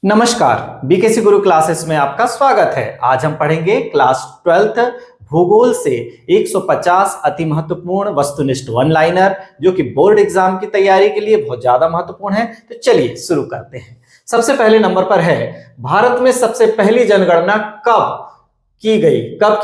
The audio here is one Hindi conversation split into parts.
नमस्कार, बीकेसी गुरु क्लासेस में आपका स्वागत है। आज हम पढ़ेंगे क्लास 12th भूगोल से 150 अति महत्वपूर्ण वस्तुनिष्ठ वन लाइनर जो कि बोर्ड एग्जाम की तैयारी के लिए बहुत ज्यादा महत्वपूर्ण है। तो चलिए शुरू करते हैं। सबसे पहले नंबर पर है, भारत में सबसे पहली जनगणना कब की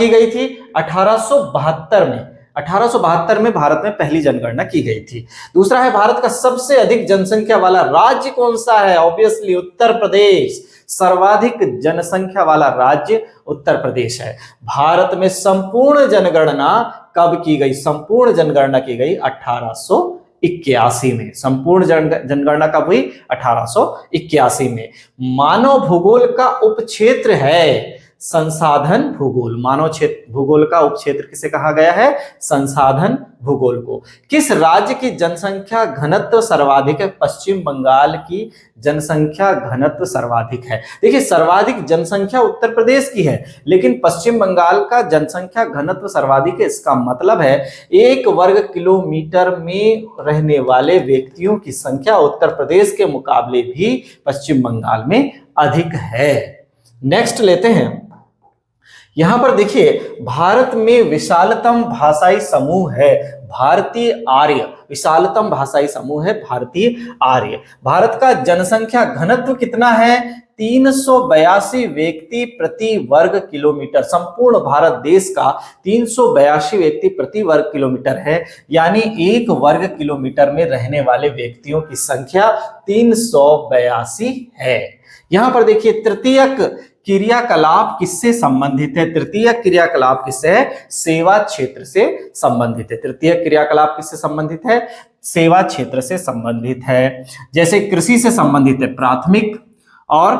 गई थी? 1872 में। 1872 में भारत में पहली जनगणना की गई थी। दूसरा है, भारत का सबसे अधिक जनसंख्या वाला राज्य कौन सा है? ऑब्वियसली उत्तर प्रदेश। सर्वाधिक जनसंख्या वाला राज्य उत्तर प्रदेश है। भारत में संपूर्ण जनगणना कब की गई? संपूर्ण जनगणना की गई 1881 में। संपूर्ण जनगणना कब हुई? 1881 में। मानव भूगोल का उपक्षेत्र है संसाधन भूगोल। मानव क्षेत्र भूगोल का उपक्षेत्र किसे कहा गया है? संसाधन भूगोल को। किस राज्य की जनसंख्या घनत्व सर्वाधिक है? पश्चिम बंगाल की जनसंख्या घनत्व सर्वाधिक है। देखिए, सर्वाधिक जनसंख्या उत्तर प्रदेश की है, लेकिन पश्चिम बंगाल का जनसंख्या घनत्व सर्वाधिक है। इसका मतलब है 1 वर्ग किलोमीटर में रहने वाले व्यक्तियों की संख्या उत्तर प्रदेश के मुकाबले भी पश्चिम बंगाल में अधिक है। नेक्स्ट लेते हैं। यहां पर देखिए, भारत में विशालतम भाषाई समूह है भारतीय आर्य। विशालतम भाषाई समूह है भारतीय आर्य। भारत का जनसंख्या घनत्व कितना है? 382 व्यक्ति प्रति वर्ग किलोमीटर। संपूर्ण भारत देश का 382 व्यक्ति प्रति वर्ग किलोमीटर है, यानी 1 वर्ग किलोमीटर में रहने वाले व्यक्तियों की संख्या 382 है। यहां पर देखिए, तृतीयक क्रियाकलाप किससे संबंधित है? तृतीयक क्रियाकलाप किससे है? सेवा क्षेत्र से संबंधित है। तृतीयक क्रियाकलाप किससे संबंधित है? सेवा क्षेत्र से संबंधित है। जैसे कृषि से संबंधित है प्राथमिक, और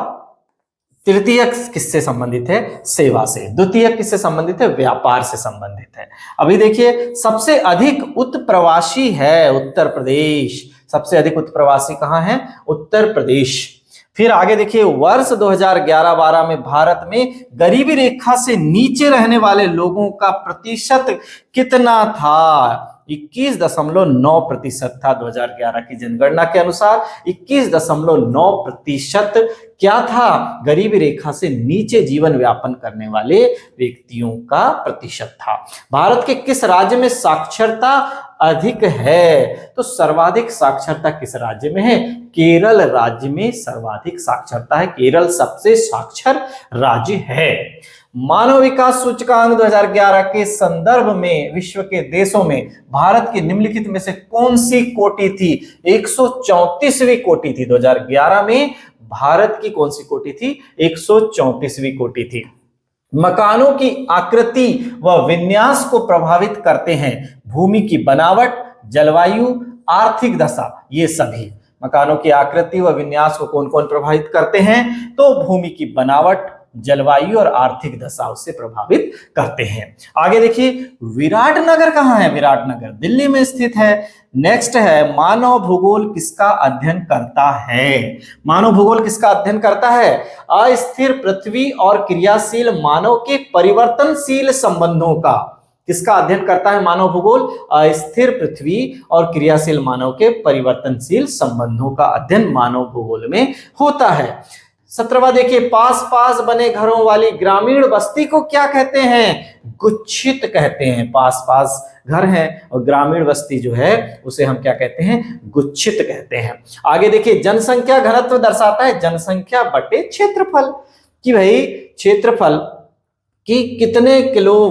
तृतीयक किससे संबंधित है? सेवा से। द्वितीयक किससे संबंधित है? व्यापार से संबंधित है। अभी देखिए, सबसे अधिक उत्प्रवासी है उत्तर प्रदेश। सबसे अधिक उत्प्रवासी कहां है? उत्तर प्रदेश। फिर आगे देखिए, वर्ष 2011-12 में भारत में गरीबी रेखा से नीचे रहने वाले लोगों का प्रतिशत कितना था? 21.9% था। 2011 की जनगणना के अनुसार 21.9% क्या था? गरीबी रेखा से नीचे जीवन यापन करने वाले व्यक्तियों का प्रतिशत था। भारत के किस राज्य में साक्षरता अधिक है? तो सर्वाधिक साक्षरता किस राज्य में है? केरल राज्य में सर्वाधिक साक्षरता है। केरल सबसे साक्षर राज्य है। मानव विकास सूचकांक 2011 के संदर्भ में विश्व के देशों में भारत की निम्नलिखित में से कौन सी कोटि थी? 134वीं कोटि थी। 2011 में भारत की कौन सी कोटि थी? 134वीं कोटि थी। मकानों की आकृति व विन्यास को प्रभावित करते हैं भूमि की बनावट, जलवायु, आर्थिक दशा। ये सभी मकानों की आकृति व विन्यास को कौन कौन प्रभावित करते हैं? तो भूमि की बनावट, जलवायु और आर्थिक दशा उससे प्रभावित करते हैं। आगे देखिए, विराटनगर कहाँ है? विराटनगर दिल्ली में स्थित है। नेक्स्ट है, मानव भूगोल किसका अध्ययन करता है? मानव भूगोल किसका अध्ययन करता है? अस्थिर पृथ्वी और क्रियाशील मानव के परिवर्तनशील संबंधों का। किसका अध्ययन करता है मानव भूगोल? अस्थिर पृथ्वी और क्रियाशील मानव के परिवर्तनशील संबंधों का अध्ययन मानव भूगोल में होता है। 17वां देखिए, पास पास बने घरों वाली ग्रामीण बस्ती को क्या कहते हैं? गुच्छित कहते हैं। पास पास घर है और ग्रामीण बस्ती जो है उसे हम क्या कहते हैं? गुच्छित कहते हैं। आगे देखिए, जनसंख्या घनत्व दर्शाता है जनसंख्या बटे क्षेत्रफल, कि भाई क्षेत्रफल कि कितने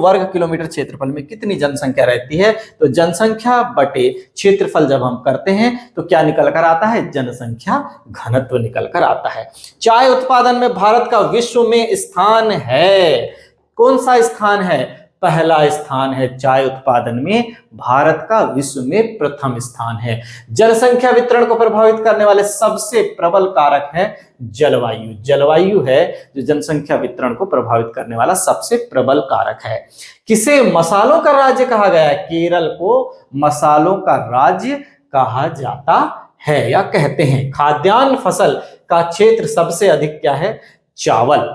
वर्ग किलोमीटर क्षेत्रफल में कितनी जनसंख्या रहती है। तो जनसंख्या बटे क्षेत्रफल जब हम करते हैं तो क्या निकल कर आता है? जनसंख्या घनत्व निकल कर आता है। चाय उत्पादन में भारत का विश्व में स्थान है। कौन सा स्थान है? पहला स्थान है। चाय उत्पादन में भारत का विश्व में प्रथम स्थान है। जनसंख्या वितरण को प्रभावित करने वाले सबसे प्रबल कारक है जलवायु। जलवायु है जो जनसंख्या वितरण को प्रभावित करने वाला सबसे प्रबल कारक है। किसे मसालों का राज्य कहा गया है? केरल को मसालों का राज्य कहा जाता है या कहते हैं। खाद्यान्न फसल का क्षेत्र सबसे अधिक क्या है? चावल।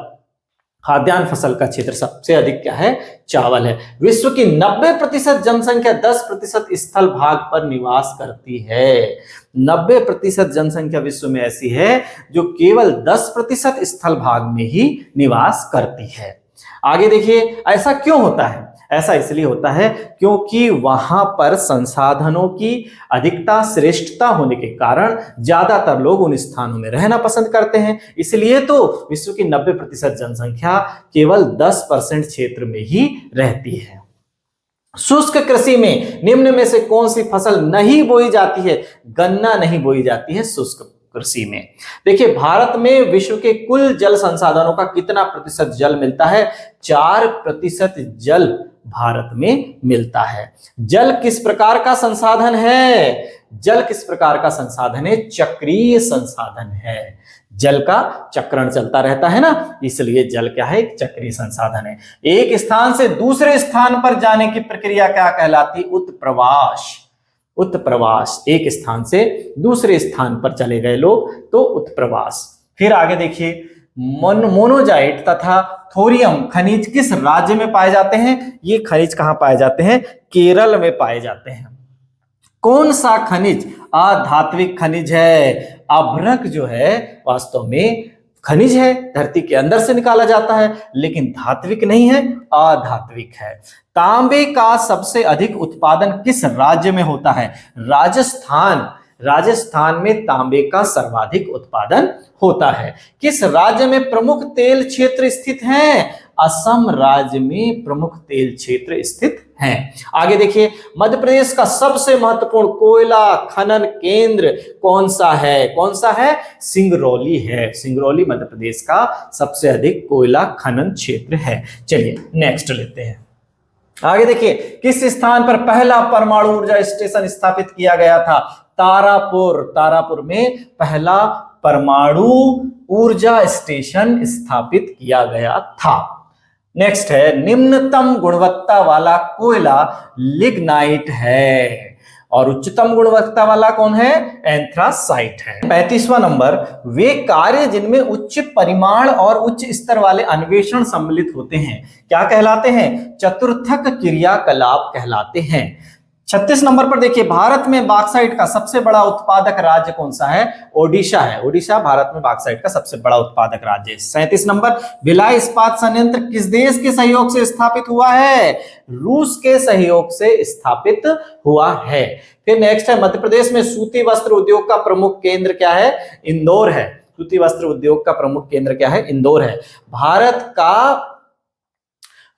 खाद्यान्न फसल का क्षेत्र सबसे अधिक क्या है, चावल है। विश्व की 90% जनसंख्या 10% स्थल भाग पर निवास करती है। 90% जनसंख्या विश्व में ऐसी है जो केवल 10% स्थल भाग में ही निवास करती है। आगे देखिए, ऐसा क्यों होता है? ऐसा इसलिए होता है क्योंकि वहां पर संसाधनों की अधिकता, श्रेष्ठता होने के कारण ज्यादातर लोग उन स्थानों में रहना पसंद करते हैं। इसलिए तो विश्व की 90% जनसंख्या केवल 10% क्षेत्र में ही रहती है। शुष्क कृषि में निम्न में से कौन सी फसल नहीं बोई जाती है? गन्ना नहीं बोई जाती है शुष्क कृषि में। देखिए, भारत में विश्व के कुल जल संसाधनों का कितना प्रतिशत जल मिलता है? 4% जल भारत में मिलता है। जल किस प्रकार का संसाधन है? जल किस प्रकार का संसाधन है? चक्रीय संसाधन है। जल का चक्रण चलता रहता है ना, इसलिए जल क्या है? एक चक्रीय संसाधन है। एक स्थान से दूसरे स्थान पर जाने की प्रक्रिया क्या कहलाती? उत्प्रवास। उत्प्रवास, एक स्थान से दूसरे स्थान पर चले गए लोग तो उत्प्रवास। फिर आगे देखिए, मोनोजाइट तथा थोरियम खनिज किस राज्य में पाए जाते हैं? ये खनिज कहां पाए जाते हैं? केरल में पाए जाते हैं। कौन सा खनिज अधात्विक खनिज है? अभ्रक जो है वास्तव में खनिज है, धरती के अंदर से निकाला जाता है, लेकिन धात्विक नहीं है, अधात्विक है। तांबे का सबसे अधिक उत्पादन किस राज्य में होता है? राजस्थान। राजस्थान में तांबे का सर्वाधिक उत्पादन होता है। किस राज्य में प्रमुख तेल क्षेत्र स्थित हैं? असम राज्य में प्रमुख तेल क्षेत्र स्थित हैं। आगे देखिए, मध्य प्रदेश का सबसे महत्वपूर्ण कोयला खनन केंद्र कौन सा है? कौन सा है? सिंगरौली है। सिंगरौली मध्य प्रदेश का सबसे अधिक कोयला खनन क्षेत्र है। चलिए नेक्स्ट लेते हैं। आगे देखिए, किस स्थान पर पहला परमाणु ऊर्जा स्टेशन स्थापित किया गया था? तारापुर। तारापुर में पहला परमाणु ऊर्जा स्टेशन स्थापित किया गया था। नेक्स्ट है, निम्नतम गुणवत्ता वाला कोयला लिग्नाइट है और उच्चतम गुणवत्ता वाला कौन है? एंथ्रासाइट है। 35वां नंबर, वे कार्य जिनमें उच्च परिमाण और उच्च स्तर वाले अन्वेषण सम्मिलित होते हैं क्या कहलाते हैं? चतुर्थक क्रियाकलाप कहलाते हैं। 36 नंबर पर देखिए, भारत में बॉक्साइट का सबसे बड़ा उत्पादक राज्य कौन सा है? ओडिशा है। ओडिशा भारत में बॉक्साइट का सबसे बड़ा उत्पादक राज्य है। 37 नंबर, भिलाई इस्पात संयंत्र किस देश के सहयोग से स्थापित हुआ है? रूस के सहयोग से स्थापित हुआ है। फिर नेक्स्ट है, मध्य प्रदेश में सूती वस्त्र उद्योग का प्रमुख केंद्र क्या है? इंदौर है। सूती वस्त्र उद्योग का प्रमुख केंद्र क्या है? इंदौर है। भारत का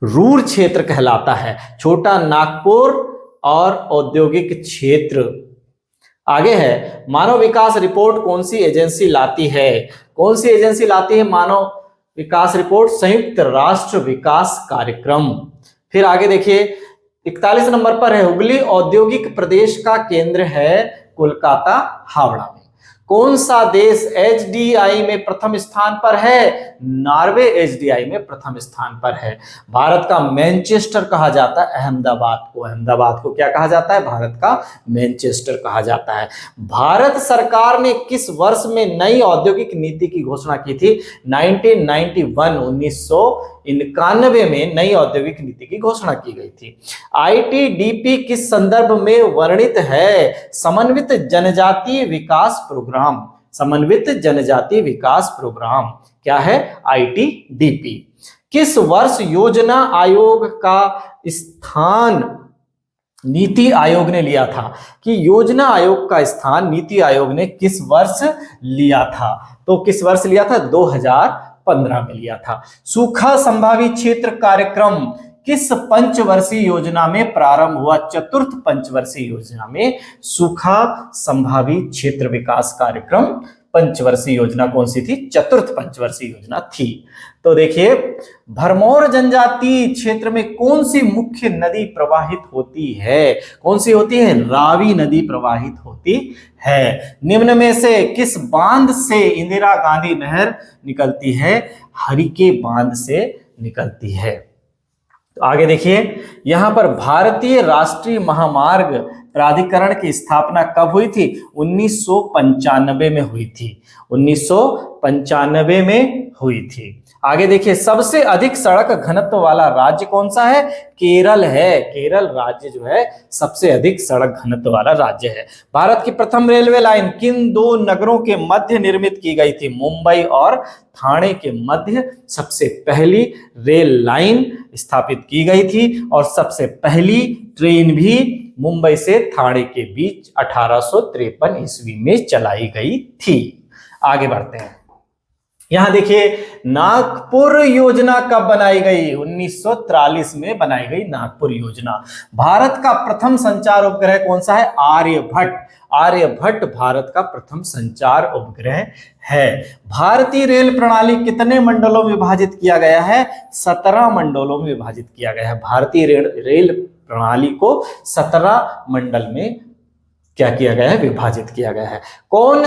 रूर क्षेत्र कहलाता है, छोटा नागपुर और औद्योगिक क्षेत्र। आगे है, मानव विकास रिपोर्ट कौन सी एजेंसी लाती है? कौन सी एजेंसी लाती है मानव विकास रिपोर्ट? संयुक्त राष्ट्र विकास कार्यक्रम। फिर आगे देखिए, 41 नंबर पर है, हुगली औद्योगिक प्रदेश का केंद्र है कोलकाता हावड़ा में। कौन सा देश एचडीआई में प्रथम स्थान पर है? नॉर्वे एचडीआई में प्रथम स्थान पर है। भारत का मैनचेस्टर कहा जाता है अहमदाबाद को। अहमदाबाद को क्या कहा जाता है? भारत का मैनचेस्टर कहा जाता है। भारत सरकार ने किस वर्ष में नई औद्योगिक नीति की घोषणा की थी? 1991 में नई औद्योगिक नीति की घोषणा की गई थी। आईटीडीपी किस संदर्भ में वर्णित है? समन्वित जनजातीय विकास प्रोग्राम। समन्वित जनजातीय विकास प्रोग्राम क्या है? आईटीडीपी। किस वर्ष योजना आयोग का स्थान नीति आयोग ने लिया था? कि योजना आयोग का स्थान नीति आयोग ने किस वर्ष लिया था? तो किस वर्ष लिया था? 2015 में लिया था। सूखा संभावित क्षेत्र कार्यक्रम किस पंचवर्षीय योजना में प्रारंभ हुआ? चतुर्थ पंचवर्षीय योजना में सूखा संभावित क्षेत्र विकास कार्यक्रम पंचवर्षीय योजना कौन सी थी? चतुर्थ पंचवर्षीय योजना थी। तो देखिए, भरमौर जनजातीय क्षेत्र में कौन सी मुख्य नदी प्रवाहित होती है? कौन सी होती है? रावी नदी प्रवाहित होती है। निम्न में से किस बांध से इंदिरा गांधी नहर निकलती है? हरिके बांध से निकलती है। तो आगे देखिए, यहां पर भारतीय राष्ट्रीय महामार्ग प्राधिकरण की स्थापना कब हुई थी? 1995 में हुई थी। 1995 में हुई थी। आगे देखिए, सबसे अधिक सड़क घनत्व वाला राज्य कौन सा है? केरल है। केरल राज्य जो है सबसे अधिक सड़क घनत्व वाला राज्य है। भारत की प्रथम रेलवे लाइन किन दो नगरों के मध्य निर्मित की गई थी? मुंबई और ठाणे के मध्य सबसे पहली रेल लाइन स्थापित की गई थी और सबसे पहली ट्रेन भी मुंबई से ठाणे के बीच 1853 ईस्वी में चलाई गई थी। आगे बढ़ते हैं। यहां देखिए, नागपुर योजना कब बनाई गई? 1943 में बनाई गई नागपुर योजना। भारत का प्रथम संचार उपग्रह कौन सा है? आर्यभट्ट। आर्यभट्ट भारत का प्रथम संचार उपग्रह है। भारतीय रेल प्रणाली कितने मंडलों में विभाजित किया गया है? 17 मंडलों में विभाजित किया गया है। भारतीय रेल प्रणाली को 17 मंडल में क्या किया गया है? विभाजित किया गया है। कौन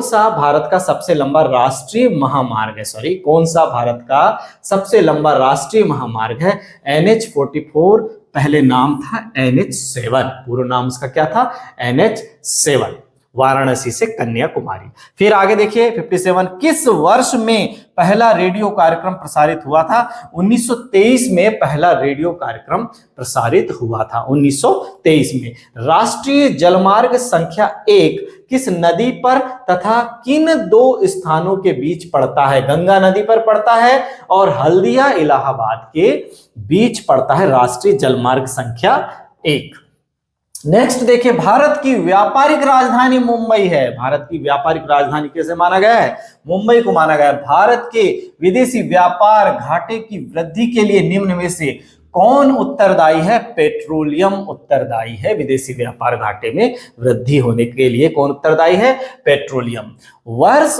सा भारत का सबसे लंबा राष्ट्रीय महामार्ग है? कौन सा भारत का सबसे लंबा राष्ट्रीय महामार्ग है? NH-44, पहले नाम था NH-7, पूरा नाम उसका क्या था? NH-7, वाराणसी से कन्याकुमारी। फिर आगे देखिए 57, किस वर्ष में पहला रेडियो कार्यक्रम प्रसारित हुआ था? 1923 में पहला रेडियो कार्यक्रम प्रसारित हुआ था। 1923 में। राष्ट्रीय जलमार्ग संख्या 1 किस नदी पर तथा किन दो स्थानों के बीच पड़ता है? गंगा नदी पर पड़ता है और हल्दिया इलाहाबाद के बीच पड़ता है राष्ट्रीय जलमार्ग संख्या 1। नेक्स्ट देखिए, भारत की व्यापारिक राजधानी मुंबई है। भारत की व्यापारिक राजधानी कैसे माना गया है? मुंबई को माना गया है। भारत के विदेशी व्यापार घाटे की वृद्धि के लिए निम्न में से कौन उत्तरदायी है? पेट्रोलियम उत्तरदायी है। विदेशी व्यापार घाटे में वृद्धि होने के लिए कौन उत्तरदायी है? पेट्रोलियम। वर्ष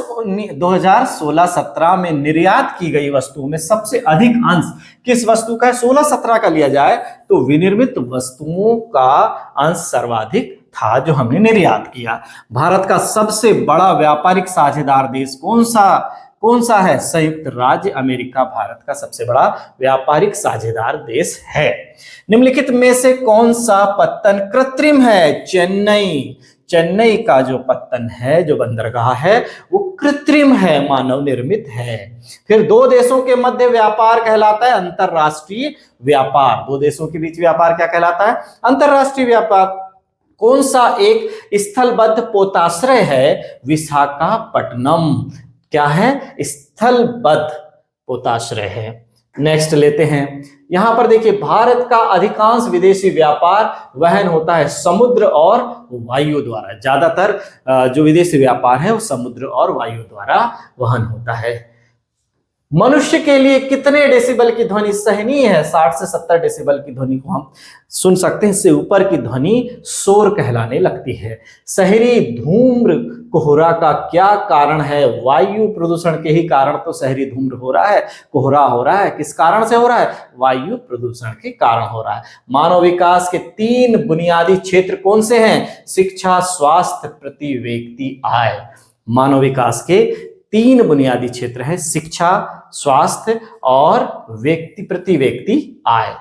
2016-17 में निर्यात की गई वस्तुओं में सबसे अधिक अंश किस वस्तु का है? 16-17 का लिया जाए तो विनिर्मित वस्तुओं का अंश सर्वाधिक था जो हमने निर्यात किया। भारत का सबसे बड़ा व्यापारिक साझेदार देश कौन सा है? संयुक्त राज्य अमेरिका भारत का सबसे बड़ा व्यापारिक साझेदार देश है। निम्नलिखित में से कौन सा पत्तन कृत्रिम है? चेन्नई का जो पत्तन है, जो बंदरगाह है, वो कृत्रिम है, मानव निर्मित है। फिर दो देशों के मध्य व्यापार कहलाता है अंतरराष्ट्रीय व्यापार। दो देशों के बीच व्यापार क्या कहलाता है? अंतरराष्ट्रीय व्यापार। कौन सा एक स्थलबद्ध पोताश्रय है? विशाखापट्टनम क्या है? स्थलबद्ध पोताश्रय है। नेक्स्ट लेते हैं। यहां पर देखिए, भारत का अधिकांश विदेशी व्यापार वहन होता है समुद्र और वायु द्वारा। ज्यादातर जो विदेशी व्यापार है वो समुद्र और वायु द्वारा वहन होता है। मनुष्य के लिए कितने डेसिबल की ध्वनि सहनीय है? 60 से 70 डेसिबल की ध्वनि को हम सुन सकते हैं। इससे ऊपर की ध्वनि शोर कहलाने लगती है। शहरी धूम्र कोहरा का क्या कारण है? वायु प्रदूषण के ही कारण तो शहरी धूम्र हो रहा है, कोहरा हो रहा है। किस कारण से हो रहा है? वायु प्रदूषण के कारण हो रहा है। मानव विकास के 3 बुनियादी क्षेत्र कौन से हैं? शिक्षा, स्वास्थ्य, प्रति व्यक्ति आय। मानव विकास के 3 बुनियादी क्षेत्र हैं, शिक्षा, स्वास्थ्य और प्रति व्यक्ति आय।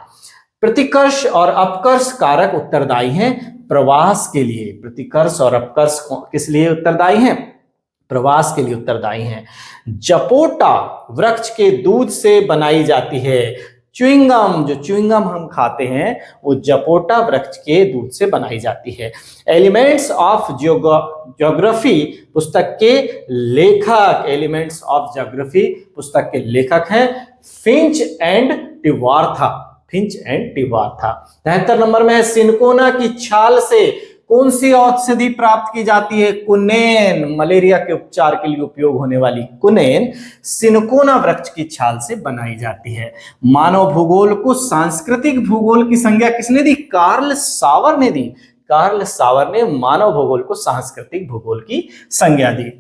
प्रतिकर्ष और अपकर्ष कारक उत्तरदायी हैं प्रवास के लिए। प्रतिकर्ष और अपकर्ष किस लिए उत्तरदायी हैं? प्रवास के लिए उत्तरदायी हैं। जपोटा वृक्ष के दूध से बनाई जाती है। च्युइंगम, जो च्युइंगम हम खाते हैं वो जपोटा वृक्ष के दूध से बनाई जाती है। एलिमेंट्स ऑफ ज्योग्राफी पुस्तक के लेखक, एलिमेंट्स ऑफ ज्योग्राफी पुस्तक के लेखक हैं फिंच एंड टिवार्था। 73 नंबर में है, सिनकोना की छाल से कौन सी औषधि प्राप्त की जाती है? कुनेन। मलेरिया के उपचार के लिए उपयोग होने वाली कुनेन सिनकोना वृक्ष की छाल से बनाई जाती है। मानव भूगोल को सांस्कृतिक भूगोल की संज्ञा किसने दी? कार्ल सावर ने दी। कार्ल सावर ने मानव भूगोल को सांस्कृतिक भूगोल की संज्ञा दी।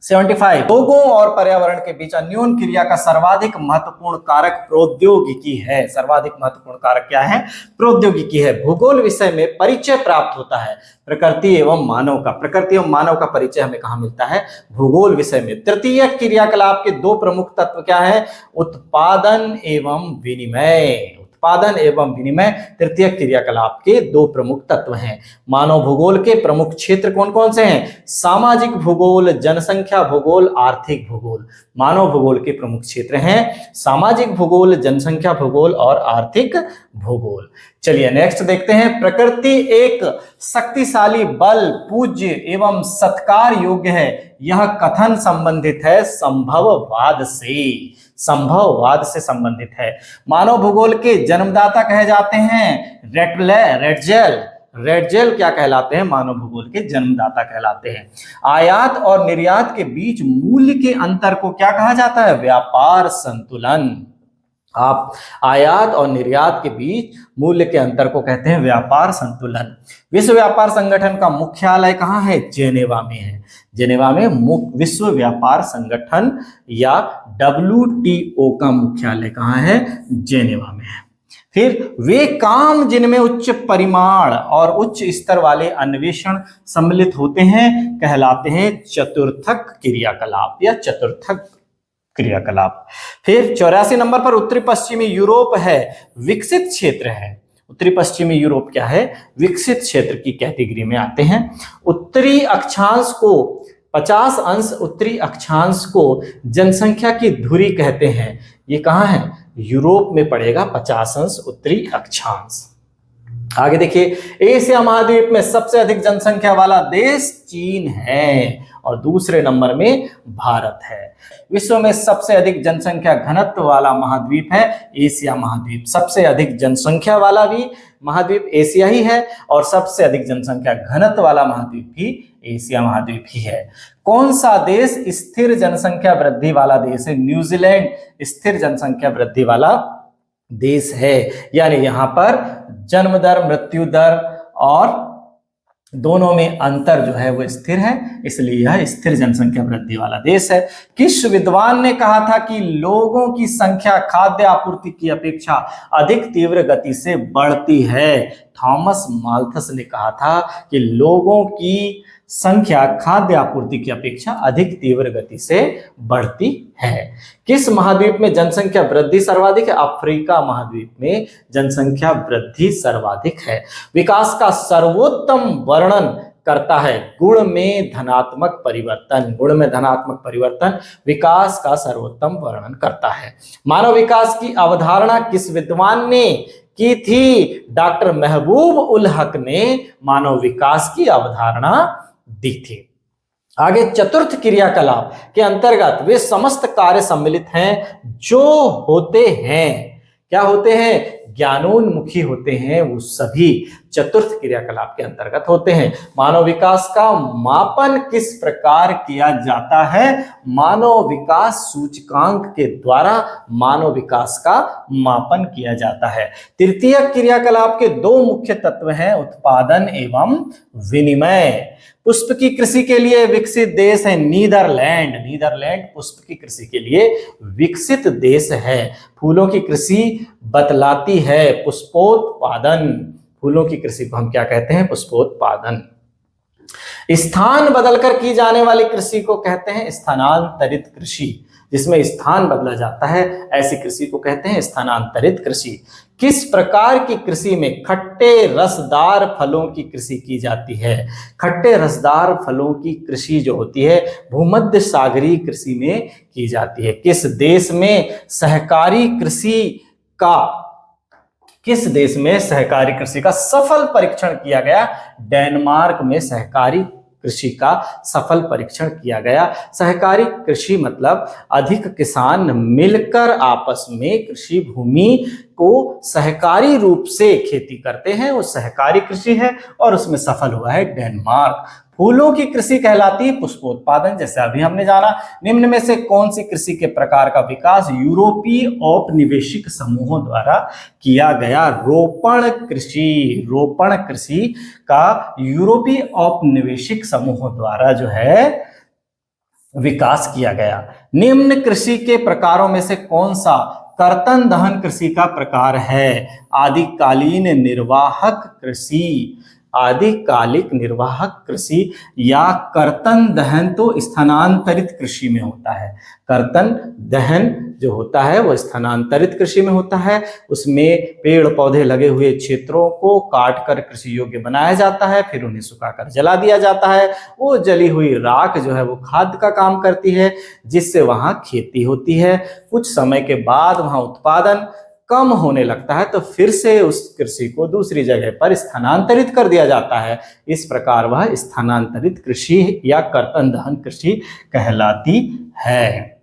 75 लोगों और पर्यावरण के बीच अन्योन क्रिया का सर्वाधिक महत्वपूर्ण कारक प्रौद्योगिकी है। सर्वाधिक महत्वपूर्ण कारक क्या है? प्रौद्योगिकी है। भूगोल विषय में परिचय प्राप्त होता है प्रकृति एवं मानव का। प्रकृति एवं मानव का परिचय हमें कहाँ मिलता है? भूगोल विषय में। तृतीय क्रियाकलाप के 2 प्रमुख तत्व क्या है? उत्पादन एवं विनिमय। उत्पादन एवं विनिमय तृतीयक क्रियाकलाप के दो प्रमुख तत्व हैं। मानव भूगोल के प्रमुख क्षेत्र कौन कौन से हैं? सामाजिक भूगोल, जनसंख्या भूगोल, आर्थिक भूगोल। मानव भूगोल के प्रमुख क्षेत्र हैं सामाजिक भूगोल, जनसंख्या भूगोल और आर्थिक भूगोल। चलिए नेक्स्ट देखते हैं। प्रकृति एक शक्तिशाली बल, पूज्य एवं सत्कार योग्य है। यह कथन संबंधित है संभववाद से। संभववाद से संबंधित है। मानव भूगोल के जन्मदाता कहे जाते हैं रेटजेल। रेटजेल क्या कहलाते हैं? मानव भूगोल के जन्मदाता कहलाते हैं। आयात और निर्यात के बीच मूल्य के अंतर को क्या कहा जाता है? व्यापार संतुलन। आप आयात और निर्यात के बीच मूल्य के अंतर को कहते हैं व्यापार संतुलन। विश्व व्यापार संगठन का मुख्यालय कहाँ है? जेनेवा में है। जेनेवा में विश्व व्यापार संगठन या WTO का मुख्यालय कहाँ है? जेनेवा में है। फिर वे काम जिनमें उच्च परिमाण और उच्च स्तर वाले अन्वेषण सम्मिलित होते हैं कहलाते हैं चतुर्थक क्रियाकलाप या चतुर्थक क्रियाकलाप। फिर 84 नंबर पर उत्तरी पश्चिमी यूरोप है, विकसित क्षेत्र है। उत्तरी पश्चिमी यूरोप क्या है? विकसित क्षेत्र की कैटेगरी में आते हैं। उत्तरी अक्षांश को 50 अंश उत्तरी अक्षांश को जनसंख्या की धुरी कहते हैं। ये कहाँ है? यूरोप में पड़ेगा 50 अंश उत्तरी अक्षांश। आगे देखिए, एशिया महाद्वीप में सबसे अधिक जनसंख्या वाला देश चीन है और दूसरे नंबर में भारत है। विश्व में सबसे अधिक जनसंख्या घनत्व वाला महाद्वीप है एशिया महाद्वीप। सबसे अधिक जनसंख्या वाला भी महाद्वीप एशिया ही है और सबसे अधिक जनसंख्या घनत्व वाला महाद्वीप भी एशिया महाद्वीप ही है। कौन सा देश स्थिर जनसंख्या वृद्धि वाला देश है? न्यूजीलैंड स्थिर जनसंख्या वृद्धि वाला देश है। यानी यहां पर जन्म दर, मृत्यु दर और दोनों में अंतर जो है वो स्थिर है, इसलिए यह स्थिर जनसंख्या वृद्धि वाला देश है। किस विद्वान ने कहा था कि लोगों की संख्या खाद्य आपूर्ति की अपेक्षा अधिक तीव्र गति से बढ़ती है? थॉमस माल्थस ने कहा था कि लोगों की संख्या खाद्य आपूर्ति की अपेक्षा अधिक तीव्र गति से बढ़ती है। किस महाद्वीप में जनसंख्या वृद्धि सर्वाधिक है? अफ्रीका महाद्वीप में जनसंख्या वृद्धि सर्वाधिक है। विकास का सर्वोत्तम वर्णन करता है गुण में धनात्मक परिवर्तन। गुण में धनात्मक परिवर्तन विकास का सर्वोत्तम वर्णन करता है। मानव विकास की अवधारणा किस विद्वान ने की थी? डॉक्टर महबूब उल हक ने मानव विकास की अवधारणा दी थी। आगे, चतुर्थ क्रियाकलाप के अंतर्गत वे समस्त कार्य सम्मिलित हैं जो होते हैं, क्या होते हैं? ज्ञानोन्मुखी होते हैं। वो सभी चतुर्थ क्रियाकलाप के अंतर्गत होते हैं। मानव विकास का मापन किस प्रकार किया जाता है? मानव विकास सूचकांक के द्वारा मानव विकास का मापन किया जाता है। तृतीय क्रियाकलाप के दो मुख्य तत्व हैं, उत्पादन एवं विनिमय। पुष्प की कृषि के लिए विकसित देश है नीदरलैंड। नीदरलैंड पुष्प की कृषि के लिए विकसित देश है। फूलों की कृषि बतलाती है पुष्पोत्पादन। फूलों की कृषि को हम क्या कहते हैं? पुष्पोत्पादन। स्थान बदलकर की जाने वाली कृषि को कहते हैं स्थानांतरित कृषि। जिसमें स्थान बदला जाता है ऐसी कृषि को कहते हैं स्थानांतरित कृषि। किस प्रकार की कृषि में खट्टे रसदार फलों की कृषि की जाती है? खट्टे रसदार फलों की कृषि जो होती है भूमध्य सागरीय कृषि में की जाती है। किस देश में सहकारी कृषि का सफल परीक्षण किया गया? डेनमार्क में सहकारी कृषि का सफल परीक्षण किया गया। सहकारी कृषि मतलब अधिक किसान मिलकर आपस में कृषि भूमि को सहकारी रूप से खेती करते हैं, वो सहकारी कृषि है और उसमें सफल हुआ है डेनमार्क। फूलों की कृषि कहलाती है पुष्पोत्पादन, जैसे अभी हमने जाना। निम्न में से कौन सी कृषि के प्रकार का विकास यूरोपीय औपनिवेशिक समूहों द्वारा किया गया? रोपण कृषि। रोपण कृषि का यूरोपीय औपनिवेशिक समूहों द्वारा जो है विकास किया गया। निम्न कृषि के प्रकारों में से कौन सा कर्तन दहन कृषि का प्रकार है? आदिकालीन निर्वाहक कृषि। आदिकालिक निर्वाहक कृषि या कर्तन दहन तो स्थानांतरित कृषि में होता है। कर्तन दहन जो होता है वो स्थानांतरित कृषि में होता है। उसमें पेड़ पौधे लगे हुए क्षेत्रों को काट कर कृषि योग्य बनाया जाता है, फिर उन्हें सुखाकर जला दिया जाता है। वो जली हुई राख जो है वो खाद का काम करती है, जिससे वहां खेती होती है। कुछ समय के बाद वहां उत्पादन कम होने लगता है, तो फिर से उस कृषि को दूसरी जगह पर स्थानांतरित कर दिया जाता है। इस प्रकार वह स्थानांतरित कृषि या कर्तन दहन कृषि कहलाती है।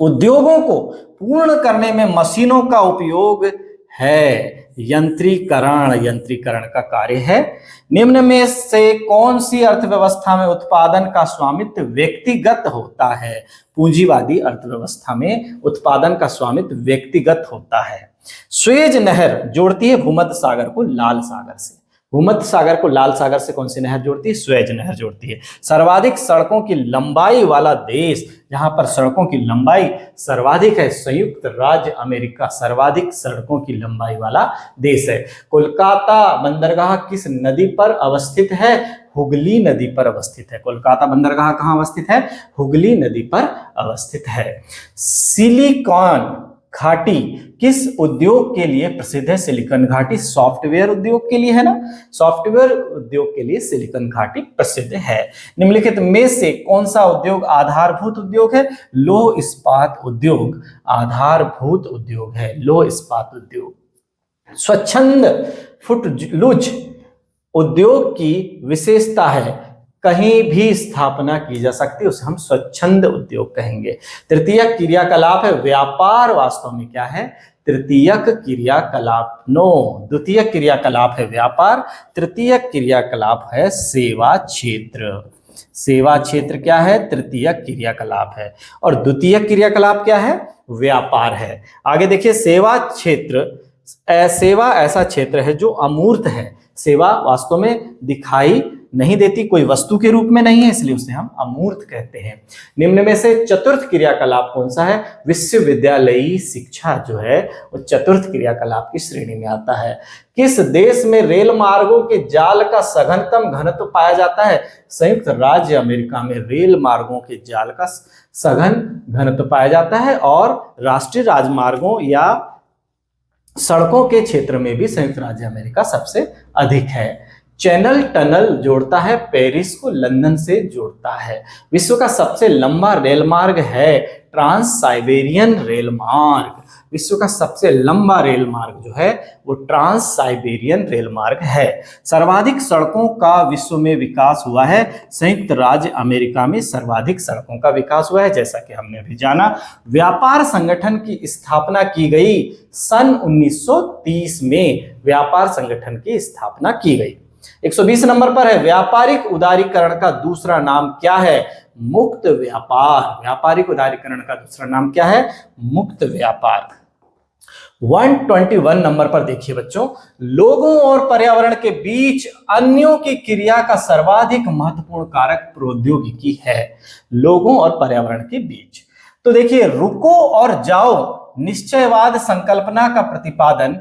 उद्योगों को पूर्ण करने में मशीनों का उपयोग है। यंत्रीकरण का कार्य है। निम्न में से कौन सी अर्थव्यवस्था में उत्पादन का स्वामित्व व्यक्तिगत होता है? पूंजीवादी अर्थव्यवस्था में उत्पादन का स्वामित्व व्यक्तिगत होता है। स्वेज नहर जोड़ती है भूमध्य सागर को लाल सागर से। भूमध्य सागर को लाल सागर से कौन सी नहर जोड़ती है? स्वेज नहर जोड़ती है। सर्वाधिक सड़कों की लंबाई वाला देश, जहां पर सड़कों की लंबाई सर्वाधिक है, संयुक्त राज्य अमेरिका सर्वाधिक सड़कों की लंबाई वाला देश है। कोलकाता बंदरगाह किस नदी पर अवस्थित है? हुगली नदी पर अवस्थित है। कोलकाता बंदरगाह कहां अवस्थित है? हुगली नदी पर अवस्थित है। सिलिकॉन घाटी किस उद्योग के लिए प्रसिद्ध है? सिलिकॉन घाटी सॉफ्टवेयर उद्योग के लिए है ना। सॉफ्टवेयर उद्योग के लिए सिलिकॉन घाटी प्रसिद्ध है। निम्नलिखित में से कौन सा उद्योग आधारभूत उद्योग है? लौह इस्पात उद्योग आधारभूत उद्योग है। लौह इस्पात उद्योग। स्वच्छंद फुटलूज उद्योग की विशेषता है, कहीं भी स्थापना की जा सकती है, उसे हम स्वच्छंद उद्योग कहेंगे। तृतीयक क्रियाकलाप है व्यापार, वास्तव में क्या है? तृतीयक क्रियाकलाप। नो, द्वितीयक क्रियाकलाप है व्यापार, तृतीयक क्रियाकलाप है सेवा क्षेत्र। सेवा क्षेत्र क्या है? तृतीयक क्रियाकलाप है। और द्वितीयक क्रियाकलाप क्या है? व्यापार है। आगे देखिए, सेवा क्षेत्र, सेवा ऐसा क्षेत्र है जो अमूर्त है। सेवा वास्तव में दिखाई नहीं देती, कोई वस्तु के रूप में नहीं है, इसलिए उसे हम अमूर्त कहते हैं। निम्न में से चतुर्थ क्रियाकलाप कौन सा है? विश्वविद्यालयी शिक्षा जो है वो चतुर्थ क्रियाकलाप की श्रेणी में आता है। किस देश में रेल मार्गों के जाल का सघनतम घनत्व पाया जाता है? संयुक्त राज्य अमेरिका में रेल मार्गों के जाल का सघन घनत्व पाया जाता है, और राष्ट्रीय राजमार्गों या सड़कों के क्षेत्र में भी संयुक्त राज्य अमेरिका सबसे अधिक है। चैनल टनल जोड़ता है पेरिस को लंदन से जोड़ता है। विश्व का सबसे लंबा रेल मार्ग है ट्रांस साइबेरियन रेल मार्ग। विश्व का सबसे लंबा रेल मार्ग जो है वो ट्रांस साइबेरियन रेल मार्ग है। सर्वाधिक सड़कों का विश्व में विकास हुआ है। संयुक्त राज्य अमेरिका में सर्वाधिक सड़कों का विकास हुआ है, जैसा कि हमने अभी जाना। व्यापार संगठन की स्थापना की गई सन 1930 में। व्यापार संगठन की स्थापना की गई। 120 नंबर पर है व्यापारिक उदारीकरण का दूसरा नाम क्या है? मुक्त व्यापार। व्यापारिक उदारीकरण का दूसरा नाम क्या है? मुक्त व्यापार। 121 नंबर पर देखिए बच्चों, लोगों और पर्यावरण के बीच अन्यों की क्रिया का सर्वाधिक महत्वपूर्ण कारक प्रौद्योगिकी है। लोगों और पर्यावरण के बीच, तो देखिए, रुको और जाओ निश्चयवाद संकल्पना का प्रतिपादन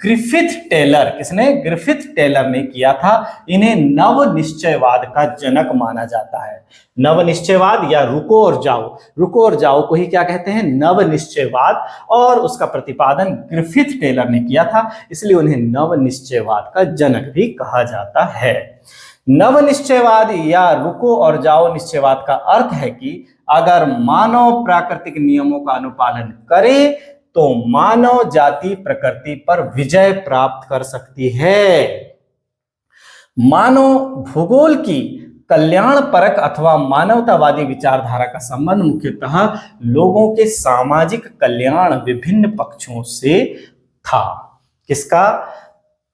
ग्रिफिथ टेलर, किसने? ग्रिफिथ टेलर ने किया था। इन्हें नव निश्चयवाद का जनक माना जाता है। नव निश्चयवाद या रुको और जाओ को ही क्या कहते हैं? नव निश्चयवाद। और उसका प्रतिपादन ग्रिफिथ टेलर ने किया था, इसलिए उन्हें नव निश्चयवाद का जनक भी कहा जाता है। नव निश्चयवाद या रुको और जाओ निश्चयवाद का अर्थ है कि अगर मानव प्राकृतिक नियमों का अनुपालन करे तो मानव जाति प्रकृति पर विजय प्राप्त कर सकती है। मानव भूगोल की कल्याण परक अथवा मानवतावादी विचारधारा का संबंध मुख्यतः लोगों के सामाजिक कल्याण विभिन्न पक्षों से था। किसका?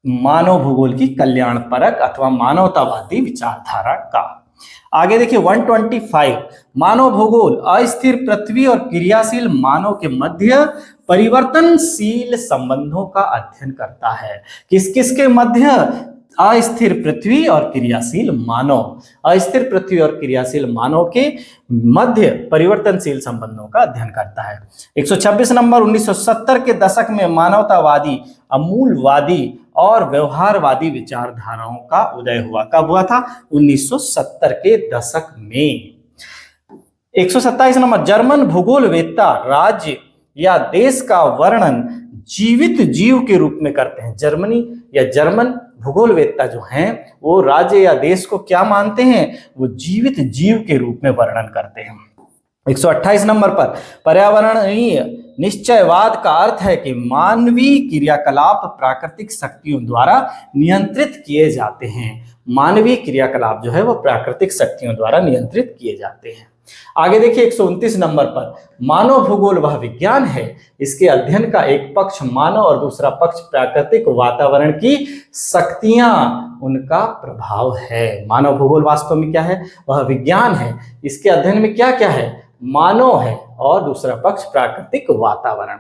मानव भूगोल की कल्याण परक अथवा मानवतावादी विचारधारा का। आगे देखिए 125, मानव भूगोल अस्थिर पृथ्वी और क्रियाशील मानव के मध्य परिवर्तनशील संबंधों का अध्ययन करता है। किस किस के मध्य? अस्थिर पृथ्वी और क्रियाशील मानव। अस्थिर पृथ्वी और क्रियाशील मानव के मध्य परिवर्तनशील संबंधों का अध्ययन करता है। 126 नंबर, 1970 के दशक में मानवतावादी, अमूलवादी और व्यवहारवादी विचारधाराओं का उदय हुआ। कब हुआ था? 1970 के दशक में। 127 नंबर, जर्मन भूगोलवेत्ता राज्य या देश का वर्णन जीवित जीव के रूप में करते हैं। जर्मनी या जर्मन भूगोलवेत्ता जो हैं वो राज्य या देश को क्या मानते हैं, वो जीवित जीव के रूप में वर्णन करते हैं। 128 नंबर पर पर्यावरणीय निश्चयवाद का अर्थ है कि मानवीय क्रियाकलाप प्राकृतिक शक्तियों द्वारा नियंत्रित किए जाते हैं। मानवीय क्रियाकलाप जो है वो प्राकृतिक शक्तियों द्वारा नियंत्रित किए जाते हैं। आगे देखिए 129 नंबर पर मानव भूगोल वह विज्ञान है, इसके अध्ययन का एक पक्ष मानव और दूसरा पक्ष प्राकृतिक वातावरण की शक्तियां उनका प्रभाव है। मानव भूगोल वास्तव में क्या है, वह विज्ञान है, इसके अध्ययन में क्या क्या है, मानव है और दूसरा पक्ष प्राकृतिक वातावरण।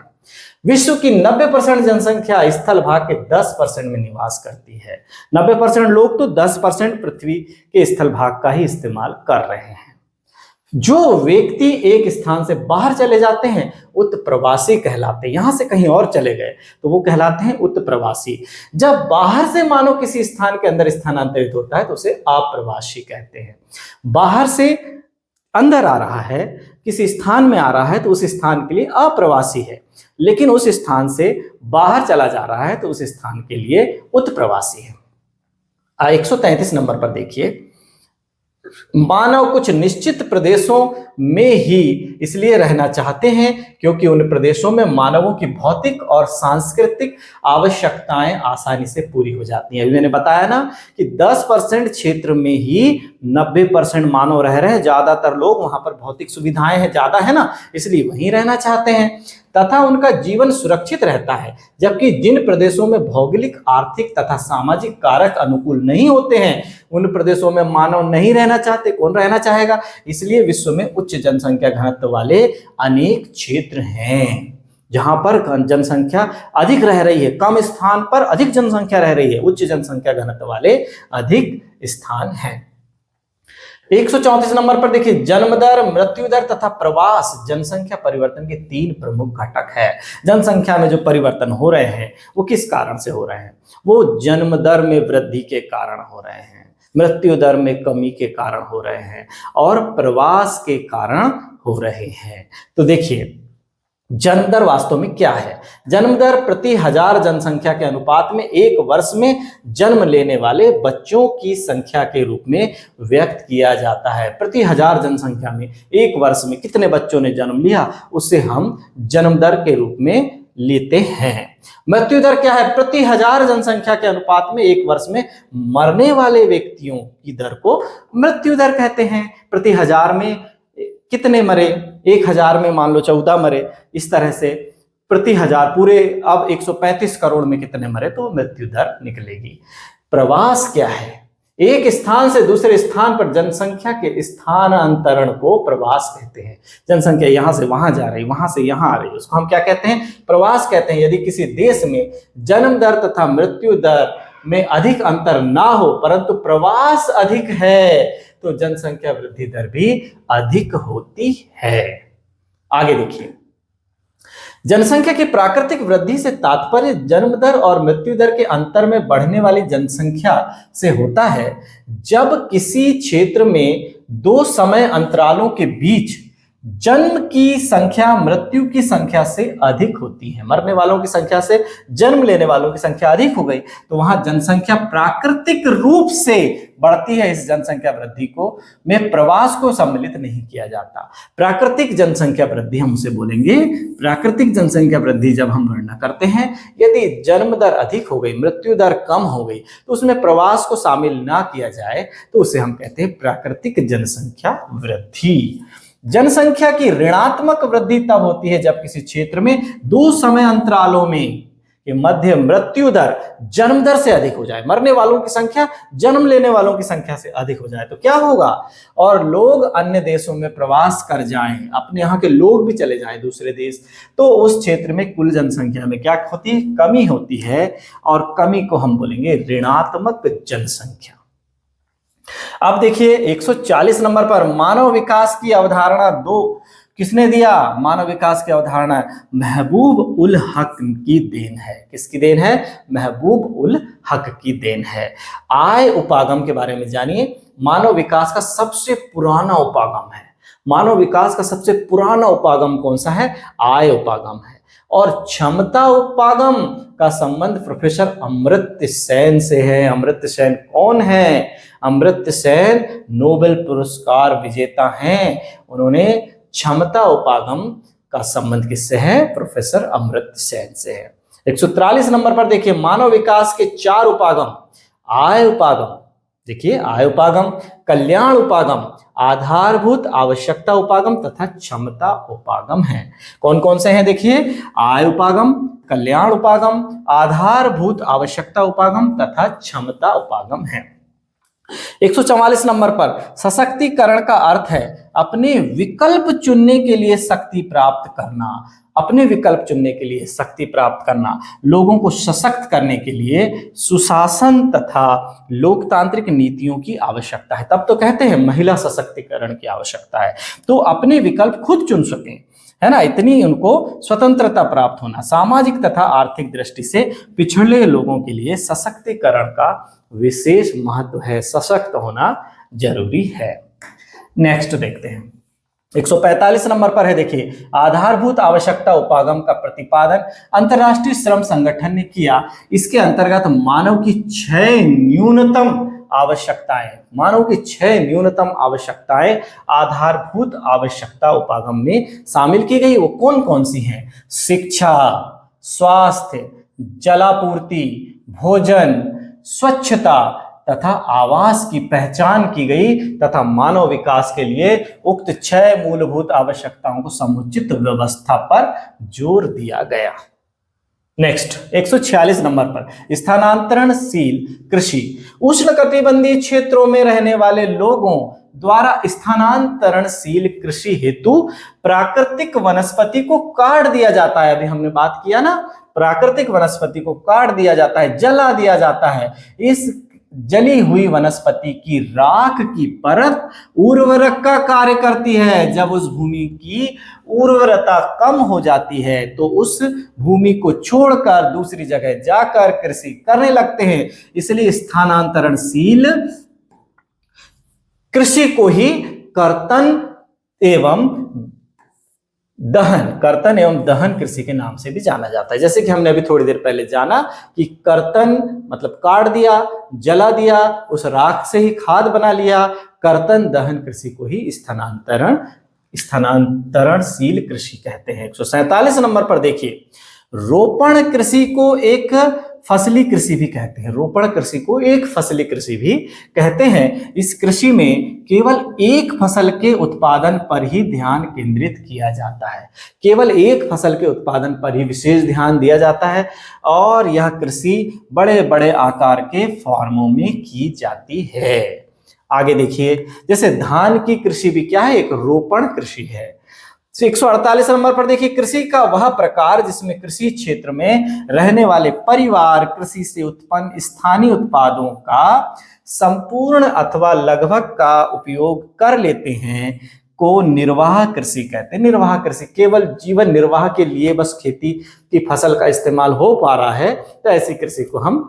विश्व की 90% जनसंख्या स्थल भाग के 10% में निवास करती है। 90% लोग तो 10% पृथ्वी के स्थल भाग का ही इस्तेमाल कर रहे हैं। जो व्यक्ति एक स्थान से बाहर चले जाते हैं उत्प्रवासी कहलाते हैं। यहां से कहीं और चले गए तो वो कहलाते हैं उत्प्रवासी। जब बाहर से मानव किसी स्थान के अंदर स्थानांतरित होता है तो उसे अप्रवासी कहते हैं। बाहर से अंदर आ रहा है, किसी स्थान में आ रहा है तो उस स्थान के लिए अप्रवासी है, लेकिन उस स्थान से बाहर चला जा रहा है तो उस स्थान के लिए उत्प्रवासी है। 133 नंबर पर देखिए, मानव कुछ निश्चित प्रदेशों में ही इसलिए रहना चाहते हैं क्योंकि उन प्रदेशों में मानवों की भौतिक और सांस्कृतिक आवश्यकताएं आसानी से पूरी हो जाती हैं। मैंने बताया ना कि 10% क्षेत्र में ही 90% मानव रह रहे हैं। ज्यादातर लोग वहां पर भौतिक सुविधाएं हैं, ज्यादा है ना, इसलिए वहीं रहना चाहते हैं तथा उनका जीवन सुरक्षित रहता है। जबकि जिन प्रदेशों में भौगोलिक, आर्थिक तथा सामाजिक कारक अनुकूल नहीं होते हैं उन प्रदेशों में मानव नहीं रहना चाहते। कौन रहना चाहेगा? इसलिए विश्व में उच्च जनसंख्या घनत्व वाले अनेक क्षेत्र हैं जहां पर जनसंख्या अधिक रह रही है, कम स्थान पर अधिक जनसंख्या रह रही है। उच्च जनसंख्या घनत्व वाले अधिक स्थान हैं। 134 नंबर पर देखिए, जन्म दर, मृत्यु दर तथा प्रवास जनसंख्या परिवर्तन के 3 प्रमुख घटक है। जनसंख्या में जो परिवर्तन हो रहे हैं वो किस कारण से हो रहे हैं? वो जन्म दर में वृद्धि के कारण हो रहे हैं, मृत्यु दर में कमी के कारण हो रहे हैं और प्रवास के कारण हो रहे हैं। तो देखिए जन्म दर वास्तव में क्या है? जन्म दर प्रति 1000 जनसंख्या के अनुपात में एक वर्ष में जन्म लेने वाले बच्चों की संख्या के रूप में व्यक्त किया जाता है। प्रति 1000 जनसंख्या में एक वर्ष में कितने बच्चों ने जन्म लिया उसे हम जन्म दर के रूप में लेते हैं। मृत्यु दर क्या है? प्रति 1000 जनसंख्या के अनुपात में एक वर्ष में मरने वाले व्यक्तियों की दर को मृत्यु दर कहते हैं। प्रति 1000 में कितने मरे? 1000 में मान लो 14 मरे, इस तरह से प्रति 1000 पूरे अब 135 करोड़ में कितने मरे तो मृत्यु दर निकलेगी। प्रवास क्या है? एक स्थान से दूसरे स्थान पर जनसंख्या के स्थानांतरण को प्रवास कहते हैं। जनसंख्या यहां से वहां जा रही, वहां से यहां आ रही, उसको हम क्या कहते हैं? प्रवास कहते हैं। यदि किसी देश में जन्म दर तथा मृत्यु दर में अधिक अंतर ना हो परंतु प्रवास अधिक है तो जनसंख्या वृद्धि दर भी अधिक होती है। आगे देखिए, जनसंख्या की प्राकृतिक वृद्धि से तात्पर्य जन्म दर और मृत्यु दर के अंतर में बढ़ने वाली जनसंख्या से होता है। जब किसी क्षेत्र में 2 समय अंतरालों के बीच जन्म की संख्या मृत्यु की संख्या से अधिक होती है, मरने वालों की संख्या से जन्म लेने वालों की संख्या अधिक हो गई तो वहां जनसंख्या प्राकृतिक रूप से बढ़ती है। इस जनसंख्या वृद्धि को में प्रवास को सम्मिलित नहीं किया जाता। प्राकृतिक जनसंख्या वृद्धि हम उसे बोलेंगे। प्राकृतिक जनसंख्या वृद्धि जब हम गणना करते हैं, यदि जन्म दर अधिक हो गई, मृत्यु दर कम हो गई तो उसमें प्रवास को शामिल ना किया जाए तो उसे हम कहते हैं प्राकृतिक जनसंख्या वृद्धि। जनसंख्या की ऋणात्मक वृद्धि तब होती है जब किसी क्षेत्र में 2 समय अंतरालों में के मध्य मृत्यु दर जन्म दर से अधिक हो जाए, मरने वालों की संख्या जन्म लेने वालों की संख्या से अधिक हो जाए तो क्या होगा? और लोग अन्य देशों में प्रवास कर जाएं, अपने यहाँ के लोग भी चले जाएं दूसरे देश, तो उस क्षेत्र में कुल जनसंख्या में क्या होती है? कमी होती है और कमी को हम बोलेंगे ऋणात्मक जनसंख्या। अब देखिए 140 नंबर पर मानव विकास की अवधारणा 2 किसने दिया? मानव विकास की अवधारणा महबूब उल हक की देन है। किसकी देन है? महबूब उल हक की देन है। आय उपागम के बारे में जानिए। मानव विकास का सबसे पुराना उपागम है। मानव विकास का सबसे पुराना उपागम कौन सा है? आय उपागम है। और क्षमता उपागम का संबंध प्रोफेसर अमर्त्य सेन से है। अमर्त्य सेन कौन है? अमर्त्य सेन नोबेल पुरस्कार विजेता हैं। उन्होंने क्षमता उपागम का संबंध किससे है? प्रोफेसर अमर्त्य सेन से है। 143 नंबर पर देखिए, मानव विकास के 4 उपागम, आय उपागम, देखिए आय उपागम, कल्याण उपागम, आधारभूत आवश्यकता उपागम तथा क्षमता उपागम है। कौन कौन से हैं? देखिए, आय उपागम, कल्याण उपागम, आधारभूत आवश्यकता उपागम तथा क्षमता उपागम है। 144 नंबर पर, सशक्तिकरण का अर्थ है अपने विकल्प चुनने के लिए शक्ति प्राप्त करना। अपने विकल्प चुनने के लिए शक्ति प्राप्त करना, लोगों को सशक्त करने के लिए सुशासन तथा लोकतांत्रिक नीतियों की आवश्यकता है। तब तो कहते हैं महिला सशक्तिकरण की आवश्यकता है, तो अपने विकल्प खुद चुन सकें, है ना, इतनी उनको स्वतंत्रता प्राप्त होना। सामाजिक तथा आर्थिक दृष्टि से पिछड़े लोगों के लिए सशक्तिकरण का विशेष महत्व है। सशक्त होना जरूरी है। नेक्स्ट देखते हैं, 145 नंबर पर है, देखिए, आधारभूत आवश्यकता उपागम का प्रतिपादन अंतर्राष्ट्रीय श्रम संगठन ने किया। इसके अंतर्गत मानव की 6 न्यूनतम आवश्यकताएं, मानव की 6 न्यूनतम आवश्यकताएं आधारभूत आवश्यकता उपागम में शामिल की गई। वो कौन कौन सी हैं? शिक्षा, स्वास्थ्य, जलापूर्ति, भोजन, स्वच्छता तथा आवास की पहचान की गई तथा मानव विकास के लिए उक्त 6 मूलभूत आवश्यकताओं को समुचित व्यवस्था पर जोर दिया गया। नेक्स्ट 146 नंबर पर, स्थानांतरणशील कृषि, उष्णकटिबंधीय क्षेत्रों में रहने वाले लोगों द्वारा स्थानांतरणशील कृषि हेतु प्राकृतिक वनस्पति को काट दिया जाता है। अभी हमने बात किया ना, प्राकृतिक वनस्पति को काट दिया जाता है, जला दिया जाता है। इस जली हुई वनस्पति की राख की परत उर्वरक का कार्य करती है। जब उस भूमि की उर्वरता कम हो जाती है तो उस भूमि को छोड़कर दूसरी जगह जाकर कृषि करने लगते हैं। इसलिए स्थानांतरणशील कृषि को ही कर्तन एवं दहन कृषि के नाम से भी जाना जाता है। जैसे कि हमने अभी थोड़ी देर पहले जाना कि कर्तन मतलब काट दिया, जला दिया, उस राख से ही खाद बना लिया। कर्तन दहन कृषि को ही स्थानांतरणशील कृषि कहते हैं। 147 नंबर पर देखिए, रोपण कृषि को एक फसली कृषि भी कहते हैं। रोपण कृषि को एक फसली कृषि भी कहते हैं। इस कृषि में केवल एक फसल के उत्पादन पर ही ध्यान केंद्रित किया जाता है। केवल एक फसल के उत्पादन पर ही विशेष ध्यान दिया जाता है और यह कृषि बड़े बड़े आकार के फार्मों में की जाती है। आगे देखिए, जैसे धान की कृषि भी क्या है? एक रोपण कृषि है। 148 नंबर पर देखिए, कृषि का वह प्रकार जिसमें कृषि क्षेत्र में रहने वाले परिवार कृषि से उत्पन्न स्थानीय उत्पादों का संपूर्ण अथवा लगभग का उपयोग कर लेते हैं को निर्वाह कृषि कहते हैं। निर्वाह कृषि केवल जीवन निर्वाह के लिए बस खेती की फसल का इस्तेमाल हो पा रहा है तो ऐसी कृषि को हम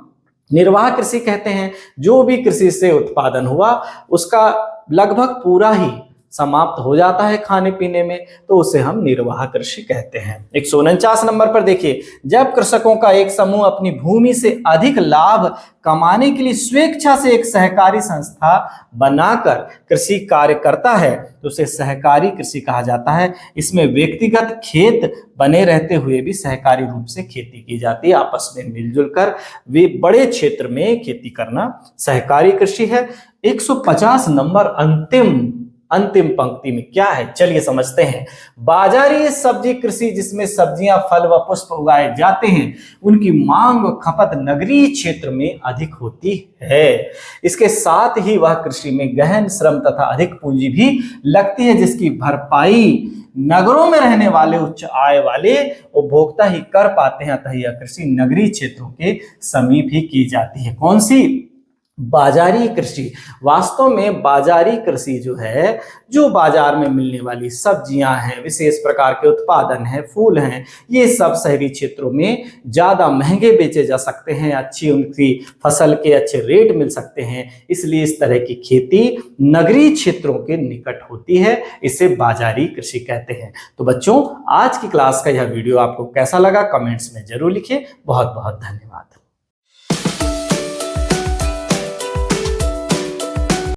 निर्वाह कृषि कहते हैं। जो भी कृषि से उत्पादन हुआ उसका लगभग पूरा ही समाप्त हो जाता है खाने पीने में, तो उसे हम निर्वाह कृषि कहते हैं। 149 नंबर पर देखिए, जब कृषकों का एक समूह अपनी भूमि से अधिक लाभ कमाने के लिए स्वेच्छा से एक सहकारी संस्था बनाकर कृषि कार्य करता है तो उसे सहकारी कृषि कहा जाता है। इसमें व्यक्तिगत खेत बने रहते हुए भी सहकारी रूप से खेती की जाती है। आपस में मिलजुल कर वे बड़े क्षेत्र में खेती करना सहकारी कृषि है। 150 नंबर अंतिम पंक्ति में क्या है, चलिए समझते हैं। बाजारी सब्जी कृषि, जिसमें सब्जियां, फल व पुष्प उगाए जाते हैं, उनकी मांग व खपत नगरीय क्षेत्र में अधिक होती है। इसके साथ ही वह कृषि में गहन श्रम तथा अधिक पूंजी भी लगती है, जिसकी भरपाई नगरों में रहने वाले उच्च आय वाले उपभोक्ता ही कर पाते हैं। अतः यह कृषि नगरीय क्षेत्रों के समीप ही की जाती है। कौन सी? बाजारी कृषि, वास्तव में बाजारी कृषि जो है, जो बाजार में मिलने वाली सब्जियां हैं, विशेष प्रकार के उत्पादन हैं, फूल हैं, ये सब शहरी क्षेत्रों में ज़्यादा महंगे बेचे जा सकते हैं, अच्छी उनकी फसल के अच्छे रेट मिल सकते हैं, इसलिए इस तरह की खेती नगरीय क्षेत्रों के निकट होती है, इसे बाजारी कृषि कहते हैं। तो बच्चों, आज की क्लास का यह वीडियो आपको कैसा लगा कमेंट्स में जरूर लिखिए। बहुत बहुत धन्यवाद।